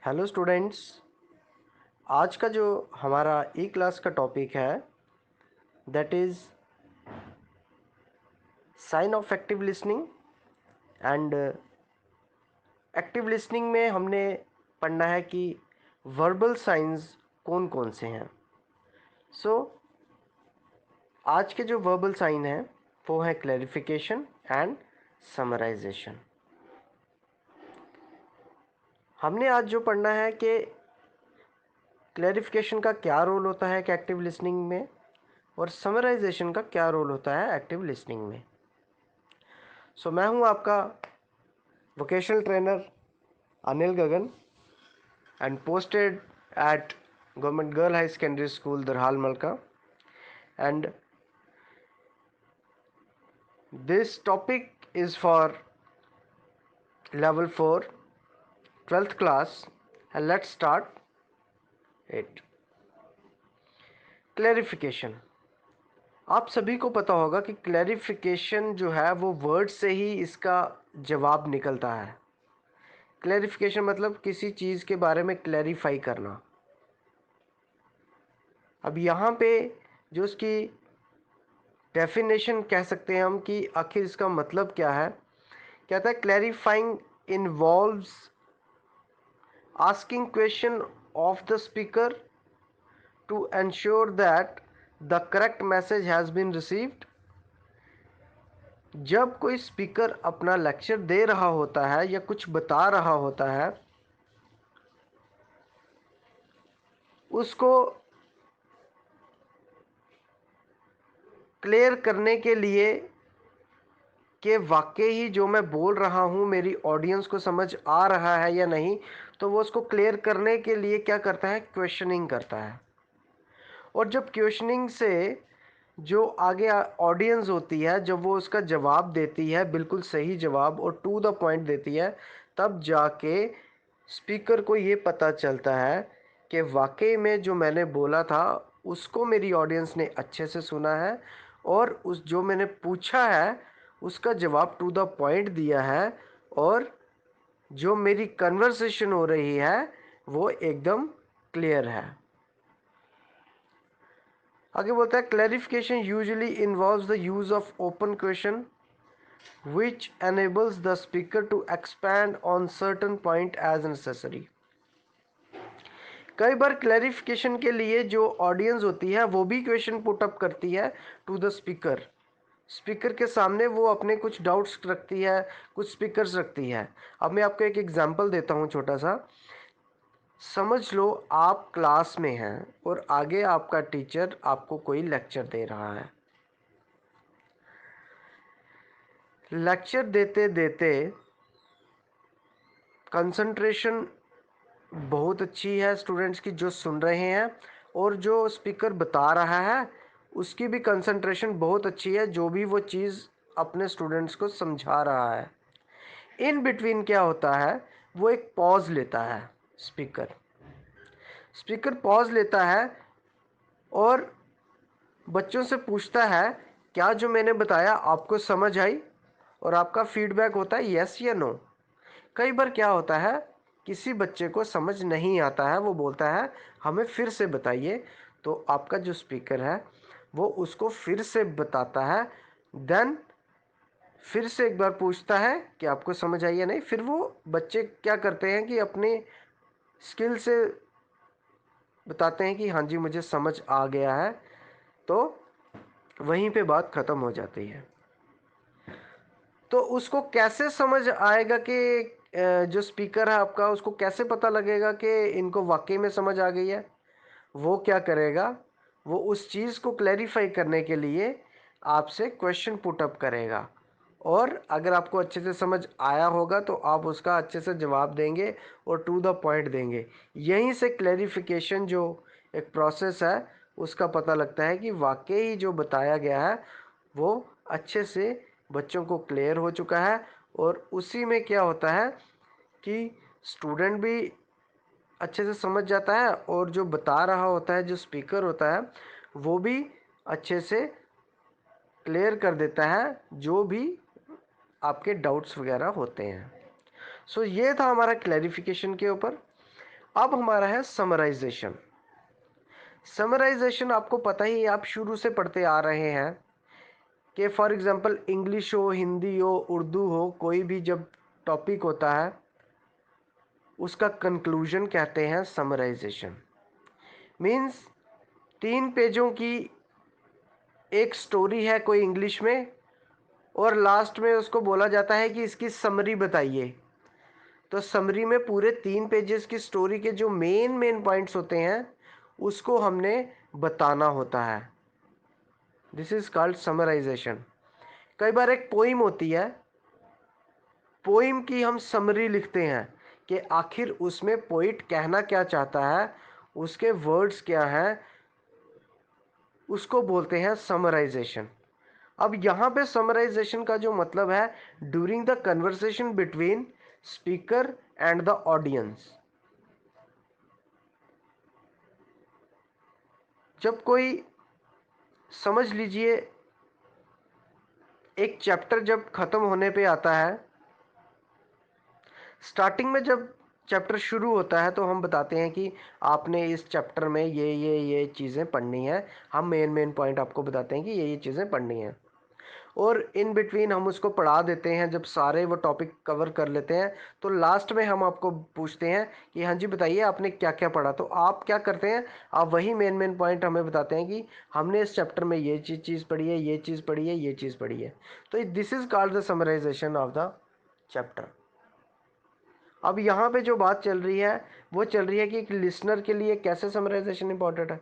Hello students. आज का जो हमारा ई क्लास का टॉपिक है that is sine of active listening. And active listening में हमने पढ़ना है कि वर्बल साइंस कौन कौन से हैं। सो आज के जो वर्बल साइन हैं वो है क्लैरिफिकेशन एंड समराइजेशन। हमने आज जो पढ़ना है कि क्लैरिफिकेशन का क्या रोल होता है एक्टिव लिसनिंग में और समराइजेशन का क्या रोल होता है एक्टिव लिसनिंग में। सो मैं हूं आपका vocational trainer Anil Gagan and posted at Government Girl High Secondary School, Darhal Malka. And this topic is for level 4, 12th class. And let's start it. Clarification. आप सभी को पता होगा कि क्लैरिफिकेशन जो है वो वर्ड से ही इसका जवाब निकलता है। क्लैरिफिकेशन मतलब किसी चीज़ के बारे में क्लैरिफाई करना। अब यहाँ पे जो इसकी डेफिनेशन कह सकते हैं हम कि आखिर इसका मतलब क्या है। कहता है clarifying involves asking question of the speaker to ensure that the correct message has been received. जब कोई स्पीकर अपना लेक्चर दे रहा होता है या कुछ बता रहा होता है उसको क्लियर करने के लिए कि वाकई ही जो मैं बोल रहा हूँ मेरी ऑडियंस को समझ आ रहा है या नहीं, तो वो उसको क्लियर करने के लिए क्या करता है, क्वेश्चनिंग करता है। और जब क्वेश्चनिंग से जो आगे ऑडियंस होती है जब वो उसका जवाब देती है बिल्कुल सही जवाब और टू द पॉइंट देती है, तब जाके स्पीकर को ये पता चलता है कि वाकई में जो मैंने बोला था उसको मेरी ऑडियंस ने अच्छे से सुना है और उस जो मैंने पूछा है उसका जवाब टू द पॉइंट दिया है और जो मेरी कन्वर्सेशन हो रही है वो एकदम क्लियर है। आगे बोलता है clarification usually involves the use of open question which enables the speaker to expand on certain point as necessary। कई बार क्लैरिफिकेशन के लिए जो ऑडियंस होती है वो भी क्वेश्चन पुट अप करती है टू द स्पीकर। स्पीकर के सामने वो अपने कुछ डाउट्स रखती है, कुछ स्पीकर्स रखती है। अब मैं आपको एक एग्जांपल देता हूँ छोटा सा। समझ लो आप क्लास में हैं और आगे आपका टीचर आपको कोई लेक्चर दे रहा है। लेक्चर देते देते कंसंट्रेशन बहुत अच्छी है स्टूडेंट्स की जो सुन रहे हैं और जो स्पीकर बता रहा है उसकी भी कंसंट्रेशन बहुत अच्छी है जो भी वो चीज़ अपने स्टूडेंट्स को समझा रहा है। इन बिटवीन क्या होता है, वो एक पॉज लेता है। स्पीकर स्पीकर पॉज लेता है और बच्चों से पूछता है क्या जो मैंने बताया आपको समझ आई, और आपका फीडबैक होता है यस या नो। कई बार क्या होता है किसी बच्चे को समझ नहीं आता है, वो बोलता है हमें फिर से बताइए, तो आपका जो स्पीकर है वो उसको फिर से बताता है। देन फिर से एक बार पूछता है कि आपको समझ आई या नहीं। फिर वो बच्चे क्या करते हैं कि अपने स्किल से बताते हैं कि हाँ जी मुझे समझ आ गया है, तो वहीं पे बात ख़त्म हो जाती है। तो उसको कैसे समझ आएगा कि जो स्पीकर है आपका उसको कैसे पता लगेगा कि इनको वाकई में समझ आ गई है। वो क्या करेगा, वो उस चीज़ को क्लैरिफाई करने के लिए आपसे क्वेश्चन पुट अप करेगा और अगर आपको अच्छे से समझ आया होगा तो आप उसका अच्छे से जवाब देंगे और टू द पॉइंट देंगे। यहीं से क्लैरिफिकेशन जो एक प्रोसेस है उसका पता लगता है कि वाकई जो बताया गया है वो अच्छे से बच्चों को क्लियर हो चुका है। और उसी में क्या होता है कि स्टूडेंट भी अच्छे से समझ जाता है और जो बता रहा होता है जो स्पीकर होता है वो भी अच्छे से क्लियर कर देता है जो भी आपके डाउट्स वगैरह होते हैं। सो ये था हमारा क्लैरिफिकेशन के ऊपर। अब हमारा है समराइजेशन। समराइजेशन आपको पता ही है, आप शुरू से पढ़ते आ रहे हैं कि फॉर एग्जांपल इंग्लिश हो, हिंदी हो, उर्दू हो, कोई भी जब टॉपिक होता है उसका कंक्लूजन कहते हैं समराइजेशन। मीन्स 3 पेजों की एक स्टोरी है कोई इंग्लिश में, और लास्ट में उसको बोला जाता है कि इसकी समरी बताइए। तो समरी में पूरे 3 पेजेस की स्टोरी के जो मेन पॉइंट्स होते हैं उसको हमने बताना होता है। This is called summarisation. कई बार एक पोइम होती है, पोइम की हम समरी लिखते हैं कि आखिर उसमें पोइट कहना क्या चाहता है, उसके वर्ड्स क्या हैं, उसको बोलते हैं समराइजेशन। अब यहाँ पे समराइजेशन का जो मतलब है, during the conversation between speaker and the audience. जब कोई, समझ लीजिए एक चैप्टर जब खत्म होने पे आता है, स्टार्टिंग में जब चैप्टर शुरू होता है तो हम बताते हैं कि आपने इस चैप्टर में ये चीज़ें पढ़नी है। हम मेन पॉइंट आपको बताते हैं कि ये चीज़ें पढ़नी हैं, और इन बिटवीन हम उसको पढ़ा देते हैं। जब सारे वो टॉपिक कवर कर लेते हैं तो लास्ट में हम आपको पूछते हैं कि हाँ जी बताइए आपने क्या क्या पढ़ा। तो आप क्या करते हैं, आप वही मेन पॉइंट हमें बताते हैं कि हमने इस चैप्टर में ये चीज़ पढ़ी है, ये चीज़ पढ़ी है, ये चीज़ पढ़ी है। तो this is called the summarisation of the chapter. अब यहाँ पे जो बात चल रही है वो चल रही है कि एक लिसनर के लिए कैसे समराइजेशन इंपॉर्टेंट है।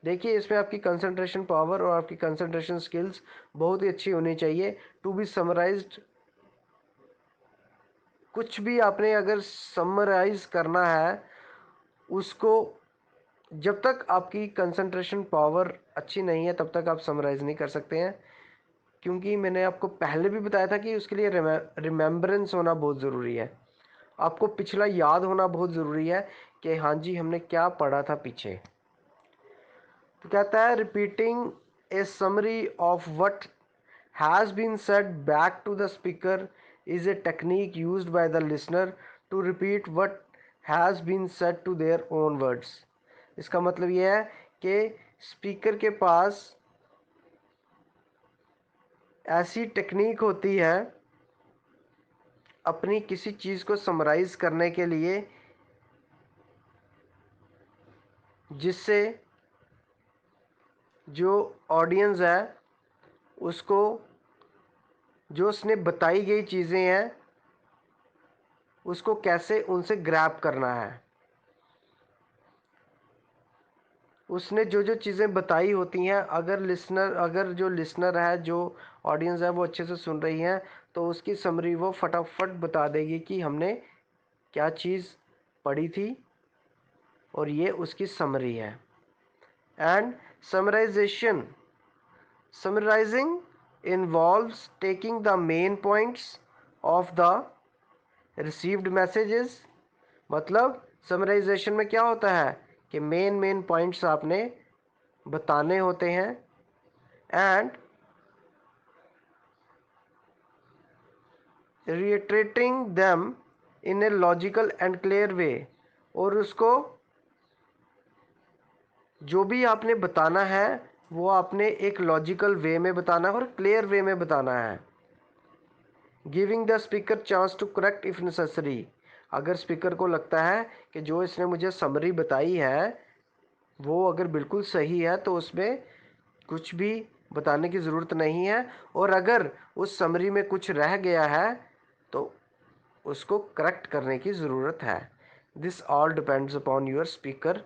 देखिए इसमें आपकी कंसंट्रेशन पावर और आपकी कंसंट्रेशन स्किल्स बहुत ही अच्छी होनी चाहिए टू बी समराइज्ड। कुछ भी आपने अगर समराइज करना है उसको, जब तक आपकी कंसंट्रेशन पावर अच्छी नहीं है तब तक आप समराइज नहीं कर सकते हैं। क्योंकि मैंने आपको पहले भी बताया था कि उसके लिए रिमेम्बरेंस होना बहुत ज़रूरी है। आपको पिछला याद होना बहुत ज़रूरी है कि हाँ जी हमने क्या पढ़ा था पीछे। तो कहता है repeating a summary of what has been said back to the speaker is a technique used by the listener to repeat what has been said to their own words. इसका मतलब यह है कि स्पीकर के पास ऐसी टेक्निक होती है अपनी किसी चीज़ को समराइज करने के लिए, जिससे जो ऑडियंस है उसको जो उसने बताई गई चीज़ें हैं उसको कैसे उनसे ग्रैब करना है। उसने जो जो चीज़ें बताई होती हैं, अगर जो लिसनर है, जो ऑडियंस है वो अच्छे से सुन रही है तो उसकी समरी वो फटाफट बता देगी कि हमने क्या चीज़ पढ़ी थी और ये उसकी समरी है। And summarisation, summarising involves taking the main points of the received messages। मतलब समराइजेशन में क्या होता है कि मेन पॉइंट्स आपने बताने होते हैं, and reiterating them in a logical and clear way। और उसको जो भी आपने बताना है वो आपने एक लॉजिकल वे में बताना है और क्लियर वे में बताना है। Giving the speaker chance to correct if necessary. अगर स्पीकर को लगता है कि जो इसने मुझे समरी बताई है वो अगर बिल्कुल सही है तो उसमें कुछ भी बताने की ज़रूरत नहीं है, और अगर उस समरी में कुछ रह गया है तो उसको करेक्ट करने की ज़रूरत है। This all depends upon your speaker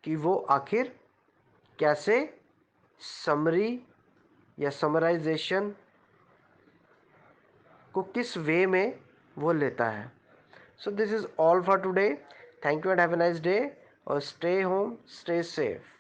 कि वो आखिर कैसे समरी या समराइजेशन को किस वे में वो लेता है। So this is all for today. Thank you and have a nice day, और stay home, stay safe.